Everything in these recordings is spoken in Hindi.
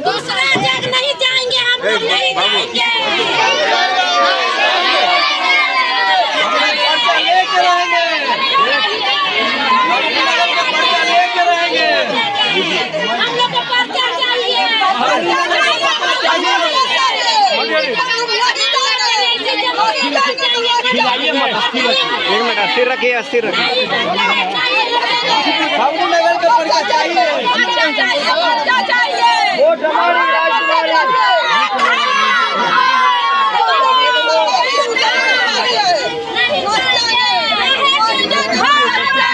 दूसरा जग नहीं जाएंगे, हम लोग नहीं जाएंगे। हम लोग को पर्चा चाहिए। एक मिनट अस्थिर रखिए, अस्थिर रखिए। नगर का पर्चा चाहिए। वोट हमारी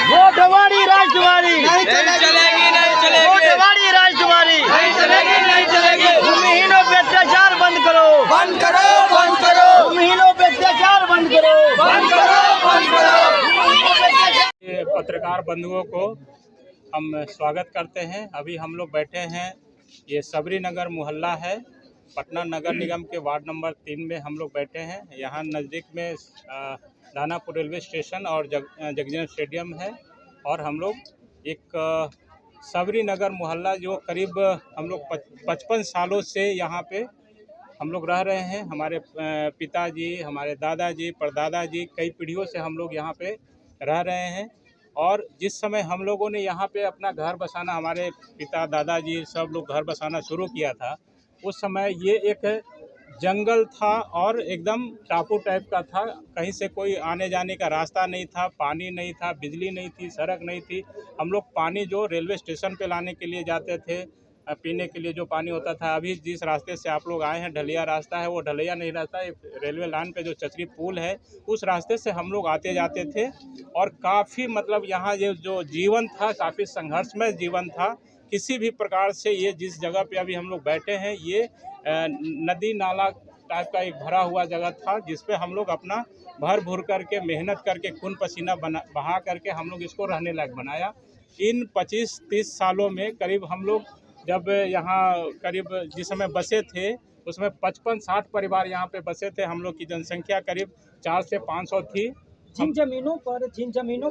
वोट हमारी राजकुमारी नहीं चलेगी, नहीं चलेगी। वोट हमारी राजकुमारी नहीं चलेगी, नहीं चलेगी। भूमिहीनों पे अत्याचार बंद करो, बंद करो, बंद करो। भूमिहीनों पे अत्याचार बंद करो, बंद करो, बंद करो। पत्रकार बंधुओं को हम स्वागत करते हैं। अभी हम लोग बैठे हैं, ये सबरी नगर मोहल्ला है, पटना नगर निगम के वार्ड नंबर 3 में हम लोग बैठे हैं। यहाँ नज़दीक में दानापुर रेलवे स्टेशन और जगजीवन स्टेडियम है। और हम लोग एक सबरी नगर मोहल्ला जो करीब हम लोग 55 सालों से यहाँ पे हम लोग रह रहे हैं। हमारे पिताजी, हमारे दादाजी, परदादाजी, कई पीढ़ियों से हम लोग यहाँ पे रह रहे हैं। और जिस समय हम लोगों ने यहाँ पे अपना घर बसाना, हमारे पिता दादाजी सब लोग घर बसाना शुरू किया था, उस समय ये एक जंगल था और एकदम टापू टाइप का था। कहीं से कोई आने जाने का रास्ता नहीं था, पानी नहीं था, बिजली नहीं थी, सड़क नहीं थी। हम लोग पानी जो रेलवे स्टेशन पे लाने के लिए जाते थे, पीने के लिए जो पानी होता था। अभी जिस रास्ते से आप लोग आए हैं, ढलैया रास्ता है, वो ढलैया नहीं रास्ता, रेलवे लाइन पे जो चचरी पुल है, उस रास्ते से हम लोग आते जाते थे। और काफ़ी मतलब यहाँ ये जो जीवन था, काफ़ी संघर्षमय जीवन था। किसी भी प्रकार से ये जिस जगह पे अभी हम लोग बैठे हैं, ये नदी नाला टाइप का एक भरा हुआ जगह था, जिस पे हम लोग अपना भर भूर करके मेहनत करके खून पसीना बहा करके हम लोग इसको रहने लायक बनाया। इन 25-30 सालों में करीब हम लोग जब यहाँ करीब जिस समय बसे थे, उसमें 55-60 परिवार यहाँ पे बसे थे। हम लोग की जनसंख्या करीब 400 से 500 थी। जिन जमीनों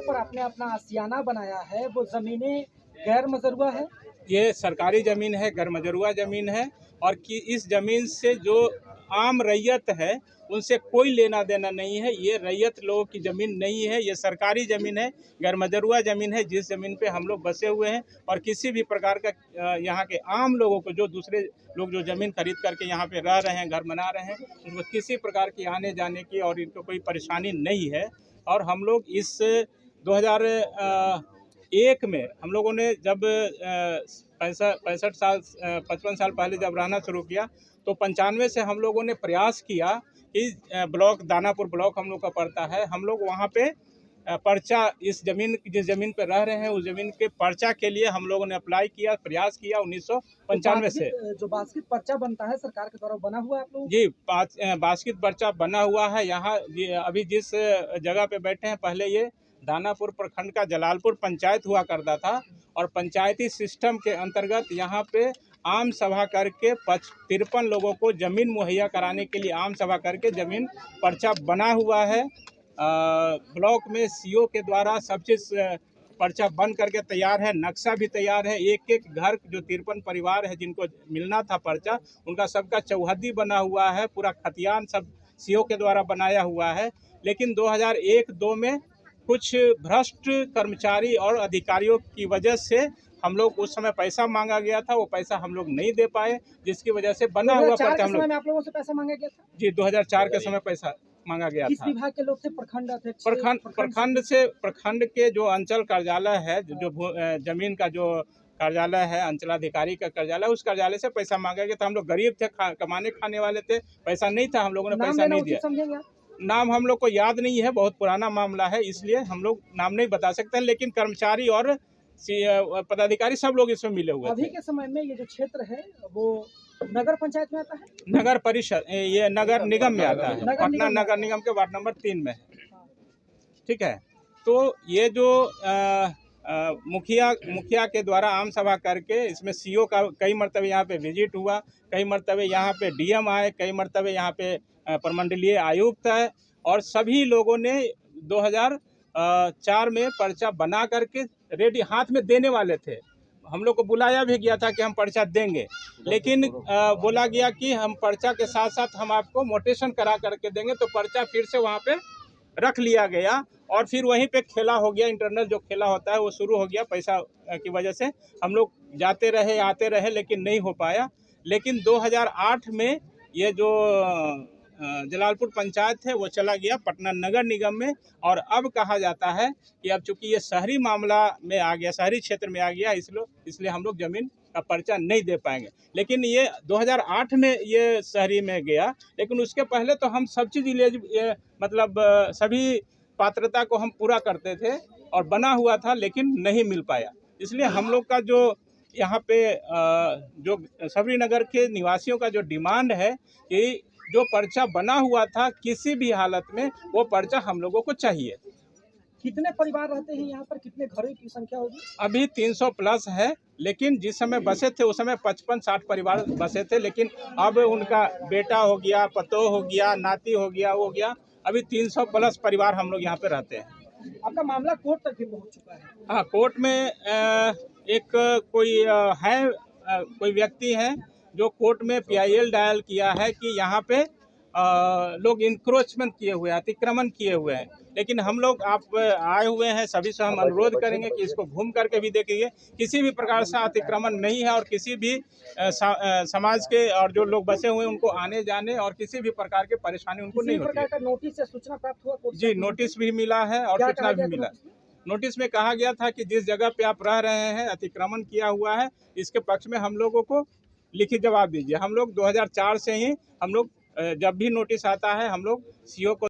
पर आपने अपना आशियाना बनाया है, वो जमीनें गैर मजरूआ है। ये सरकारी ज़मीन है, गैर मजरूआ ज़मीन है। और कि इस ज़मीन से जो आम रैयत है, उनसे कोई लेना देना नहीं है। ये रैयत लोगों की ज़मीन नहीं है, ये सरकारी ज़मीन है, गैर मजरूआ ज़मीन है, जिस ज़मीन पे हम लोग बसे हुए हैं। और किसी भी प्रकार का यहाँ के आम लोगों को, जो दूसरे लोग जो ज़मीन खरीद करके यहाँ पे रह रहे हैं, घर बना रहे हैं, उनको किसी प्रकार की आने जाने की और इनको कोई परेशानी नहीं है। और हम लोग इस 2001 में हम लोगों ने जब 55 साल पहले जब रहना शुरू किया, तो 95 से हम लोगों ने प्रयास किया कि ब्लॉक दानापुर ब्लॉक हम लोग का पड़ता है, हम लोग वहाँ पे पर्चा, इस ज़मीन जिस ज़मीन पे रह रहे हैं, उस ज़मीन के पर्चा के लिए हम लोगों ने अप्लाई किया, प्रयास किया 1995 से। जो बास्केट पर्चा बनता है सरकार के द्वारा बना हुआ है आप लोग? जी, बास्केट पर्चा बना हुआ है। यहाँ अभी जिस जगह पे बैठे हैं, पहले ये दानापुर प्रखंड का जलालपुर पंचायत हुआ करता था। और पंचायती सिस्टम के अंतर्गत यहाँ पे आम सभा करके 53 लोगों को ज़मीन मुहैया कराने के लिए आम सभा करके ज़मीन पर्चा बना हुआ है। ब्लॉक में सीओ के द्वारा सब चीज़ पर्चा बन करके तैयार है, नक्शा भी तैयार है। एक एक घर जो 53 परिवार है जिनको मिलना था पर्चा, उनका सबका चौहद्दी बना हुआ है, पूरा खतियान सब सीओ के द्वारा बनाया हुआ है। लेकिन 2001-2 में कुछ भ्रष्ट कर्मचारी और अधिकारियों की वजह से हम लोग उस समय पैसा मांगा गया था, वो पैसा हम लोग नहीं दे पाए, जिसकी वजह से बना हुआ पर्चा हम लोग। आप लोगों से पैसा मांगा गया था? जी, 2004 के समय पैसा मांगा गया किस था। विभाग के लोग थे? प्रखंड अध्यक्ष? प्रखंड के जो अंचल कार्यालय है, जो जमीन का जो कार्यालय है, अंचलाधिकारी का कार्यालय, उस कार्यालय से पैसा मांगा गया था। हम लोग गरीब थे, कमाने खाने वाले थे, पैसा नहीं था, हम लोगों ने पैसा नहीं दिया। नाम हम लोग को याद नहीं है, बहुत पुराना मामला है, इसलिए हम लोग नाम नहीं बता सकते हैं। लेकिन कर्मचारी और पदाधिकारी सब लोग इसमें मिले हुए थे। अभी के समय में ये जो क्षेत्र है वो नगर पंचायत में आता है? नगर परिषद, ये नगर निगम में आता है, पटना नगर निगम के वार्ड नंबर 3 में है। ठीक है, तो ये जो मुखिया के द्वारा आम सभा करके, इसमें सीओ का कई मरतबे यहाँ पे विजिट हुआ, कई मरतबे यहाँ पे डीएम आए, कई मरतबे यहाँ पे प्रमंडलीय आयुक्त है। और सभी लोगों ने 2004 में पर्चा बना करके रेडी हाथ में देने वाले थे। हम लोग को बुलाया भी गया था कि हम पर्चा देंगे, लेकिन बोला गया कि हम पर्चा के साथ साथ हम आपको मोटेशन करा करके देंगे। तो पर्चा फिर से वहाँ पे रख लिया गया और फिर वहीं पे खेला हो गया। इंटरनल जो खेला होता है वो शुरू हो गया। पैसा की वजह से हम लोग जाते रहे आते रहे, लेकिन नहीं हो पाया। लेकिन 2008 में ये जो जलालपुर पंचायत है वो चला गया पटना नगर निगम में। और अब कहा जाता है कि अब चूंकि ये शहरी मामला में आ गया, शहरी क्षेत्र में आ गया, इसलिए हम लोग ज़मीन का पर्चा नहीं दे पाएंगे। लेकिन ये 2008 में ये शहरी में गया, लेकिन उसके पहले तो हम सब चीज़ मतलब सभी पात्रता को हम पूरा करते थे और बना हुआ था, लेकिन नहीं मिल पाया। इसलिए हम लोग का जो यहाँ पे जो सबरी नगर के निवासियों का जो डिमांड है कि जो पर्चा बना हुआ था किसी भी हालत में वो पर्चा हम लोगों को चाहिए। कितने परिवार रहते हैं यहाँ पर, कितने घरों की संख्या होगी? अभी 300 प्लस है, लेकिन जिस समय बसे थे उस समय 55-60 परिवार बसे थे, लेकिन अब उनका बेटा हो गया, पतोह हो गया, नाती हो गया, वो हो गया। अभी 300 प्लस परिवार हम लोग यहाँ पे रहते हैं। आपका मामला कोर्ट तक भी पहुँच चुका है? हाँ, कोर्ट में एक कोई व्यक्ति है जो कोर्ट में PIL डायल किया है कि यहाँ पे लोग इंक्रोचमेंट किए हुए हैं, अतिक्रमण किए हुए हैं। लेकिन हम लोग आप आए हुए हैं, सभी से हम अनुरोध करेंगे कि इसको घूम करके भी देखिए। किसी भी प्रकार से अतिक्रमण नहीं है और किसी भी समाज के और जो लोग बसे हुए हैं उनको आने जाने और किसी भी प्रकार की परेशानी उनको नहीं होती है। नोटिस या सूचना प्राप्त हुआ कोर्ट से? जी, नोटिस भी मिला है और सूचना भी मिला। नोटिस में कहा गया था कि जिस जगह पे आप रह रहे हैं अतिक्रमण किया हुआ है, इसके पक्ष में हम लोगों को लिखित जवाब दीजिए। हम लोग 2004 से ही हम लोग जब भी नोटिस आता है हम लोग CO को